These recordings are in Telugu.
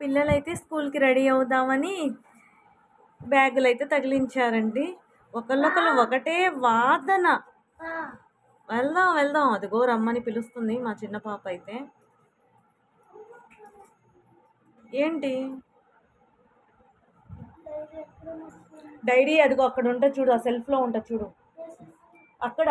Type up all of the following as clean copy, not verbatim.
పిల్లలైతే స్కూల్కి రెడీ అవుదామని బ్యాగులు అయితే తగిలించారండి. ఒకళ్ళొకళ్ళు ఒకటే వాదన. వెళ్దాం వెళ్దాం అదిగో రమ్మని పిలుస్తుంది మా చిన్న పాప అయితే. ఏంటి డైరీ? అదిగో అక్కడ ఉంటుంది చూడు, ఆ సెల్ఫ్లో ఉంటుంది చూడు అక్కడ.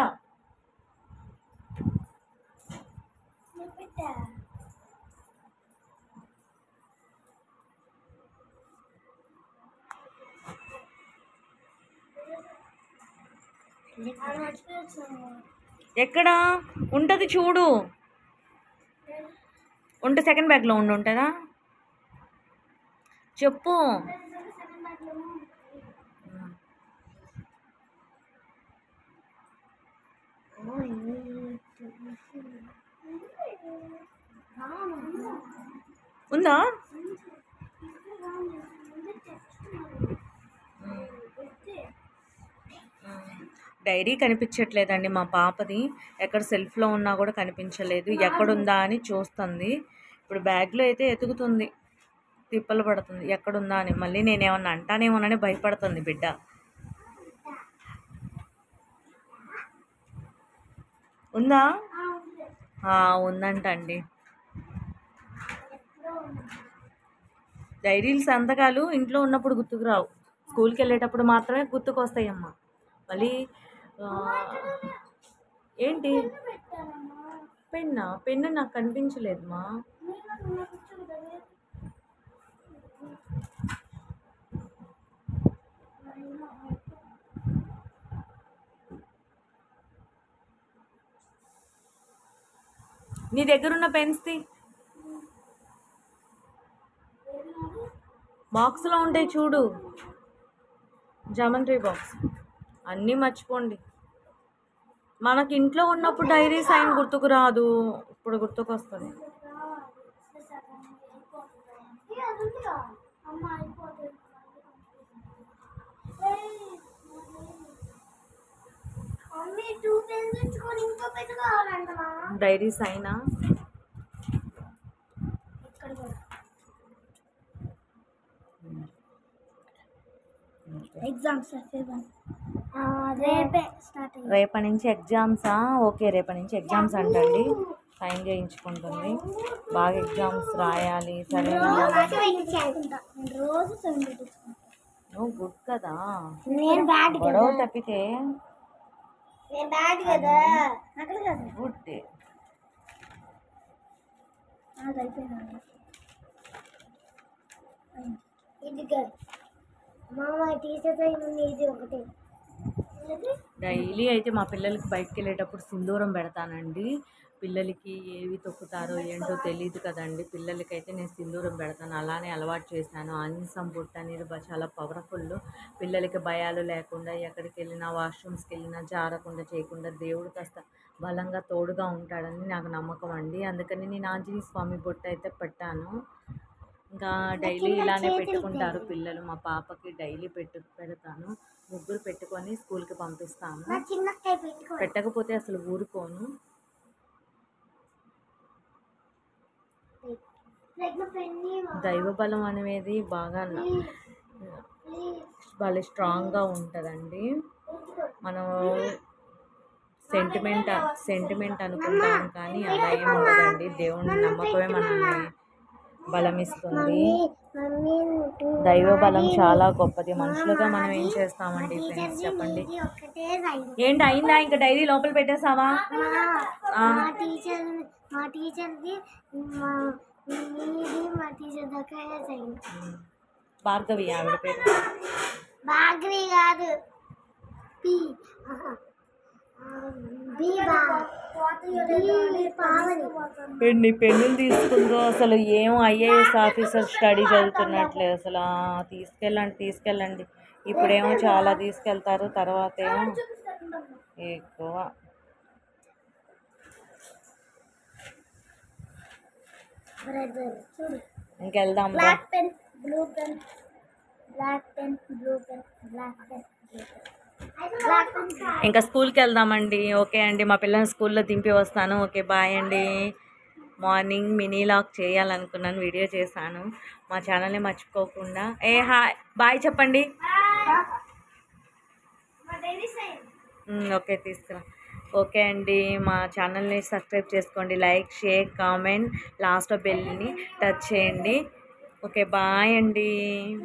ఎక్కడ ఉంటుంది చూడు. ఉంటే సెకండ్ బ్యాగ్లో ఉంటుందా చెప్పు. ఉందా? డైరీ కనిపించట్లేదండి మా పాపది. ఎక్కడ సెల్ఫ్లో ఉన్నా కూడా కనిపించలేదు. ఎక్కడుందా అని చూస్తుంది. ఇప్పుడు బ్యాగ్లో అయితే ఎతుకుతుంది, తిప్పలు పడుతుంది ఎక్కడుందా అని. మళ్ళీ నేనేమన్నా అంటానేమోనని భయపడుతుంది బిడ్డ. ఉందా? ఉందంటండి. డైరీలు సంతకాలు ఇంట్లో ఉన్నప్పుడు గుర్తుకు రావు, స్కూల్కి వెళ్ళేటప్పుడు మాత్రమే గుర్తుకు వస్తాయమ్మా. మళ్ళీ ఏంటి పెన్ను నాకు కనిపించలేదమ్మా. నీ దగ్గరున్న పెన్స్ది బాక్స్లో ఉంటాయి చూడు, జామెంట్రీ బాక్స్. అన్నీ మర్చిపోండి. మనకి ఇంట్లో ఉన్నప్పుడు డైరీ సైన్ గుర్తుకు రాదు, ఇప్పుడు గుర్తుకు వస్తుంది. డైరీ సైనా? రేపటి నుంచి ఎగ్జామ్సా? ఓకే, రేపటి నుంచి ఎగ్జామ్స్ అంటండి. సైన్ చేయించుకుంటుంది. బాగా ఎగ్జామ్స్ రాయాలి. సరే నువ్వు గుడ్ కదా, గొడవ తప్పితే గుడ్. డైలీ అయితే మా పిల్లలకి బయటకు వెళ్ళేటప్పుడు సింధూరం పెడతానండి. పిల్లలకి ఏవి తొక్కుతారో ఏంటో తెలియదు కదండి. పిల్లలకైతే నేను సింధూరం పెడతాను, అలానే అలవాటు చేశాను. అనిసం బొట్టు అనేది చాలా పవర్ఫుల్. పిల్లలకి భయాలు లేకుండా, ఎక్కడికి వెళ్ళినా వాష్రూమ్స్కి వెళ్ళినా జారకుండా చేయకుండా దేవుడు కాస్త బలంగా తోడుగా ఉంటాడని నాకు నమ్మకం అండి. అందుకని నేను ఆంజనేయ స్వామి బొట్టు అయితే పెట్టాను. ఇంకా డైలీ ఇలానే పెట్టుకుంటారు పిల్లలు. మా పాపకి డైలీ పెడతాను. ముగ్గురు పెట్టుకొని స్కూల్కి పంపిస్తాను. పెట్టకపోతే అసలు ఊరుకోను. దైవ బలం అనేది బాగా భలే స్ట్రాంగ్గా ఉంటుందండి. మనం సెంటిమెంట్ అనుకుంటాం కానీ అలా ఏమి ఉండదండి. దేవుని నమ్మకమే మనల్ని బలమిస్తుంది. దైవ బలం చాలా గొప్పది. మనుషులుగా మనం ఏం చేస్తామండి ఫ్రెండ్స్ చెప్పండి. ఏంటి అయిందా? ఇంకా డైరీ లోపల పెట్టేసావా? భార్గవి ఆవిడ పేరు. భార్గవి కాదు, ఎన్ని పెన్నులు తీసుకుందో అసలు. ఏం ఐఏఎస్ ఆఫీసర్ స్టడీ చదువుతున్నట్లే అసలు. తీసుకెళ్ళండి. ఇప్పుడేమో చాలా తీసుకెళ్తారు, తర్వాత ఏమో ఎక్కువ. ఇంకెళ్దాం. ఇంకా స్కూల్కి వెళ్దామండి. ఓకే అండి, మా పిల్లల్ని స్కూల్లో దింపి వస్తాను. ఓకే, బాయ్ అండి. మార్నింగ్ మినీ లాగ్ చేయాలనుకున్నాను, వీడియో చేశాను. మా ఛానల్ని మర్చిపోకుండా హాయ్ బాయ్ చెప్పండి. ఓకే తీసుకురా. ఓకే అండి, మా ఛానల్ని సబ్స్క్రైబ్ చేసుకోండి, లైక్ షేర్ కామెంట్, లాస్ట్లో బెల్ని టచ్ చేయండి. ఓకే బాయ్ అండి.